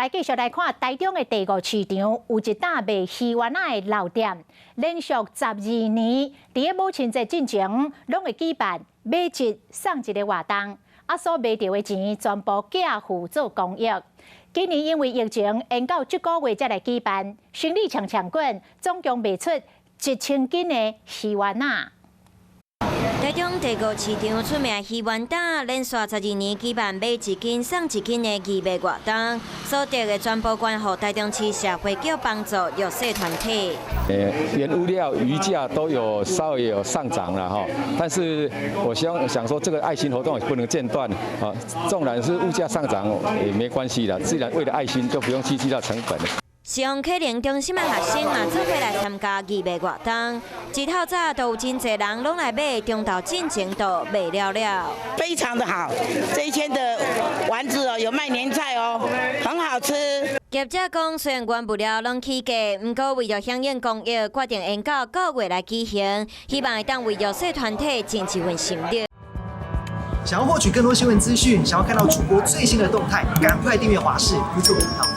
来继续来看台中的第5市场，有一档卖鱼丸仔的老店，连续12年，伫母亲节进前，拢会举办买一送一的活动，所卖到的钱全部寄付做公益。今年因为疫情，延到这个月才来举办，生意强滚，总共卖出1000斤的鱼丸仔。 台中第5市场出名鱼丸仔，连续12年举办买1斤送1斤的义卖活动，所得的全部捐予台中市社会局帮助弱势团体。原物料、鱼价都有稍微有上涨了哈，但是我想说，这个爱心活动也不能间断啊。纵然是物价上涨也没关系的，自然为了爱心就不用去计较成本。 使用客人中心的学生嘛，做伙来参加义卖活动。一透早都有真侪人拢来买，中昼进前都卖了。非常的好，这1000的丸子哦，有卖年菜哦，很好吃。业者讲，虽然原物料拢起价，不过为了响应公益，决定延到9月来举行，希望会当为弱势团体尽一份心力。 想要获取更多新闻资讯，想要看到主播最新的动态，赶快订阅华视 YouTube 频道。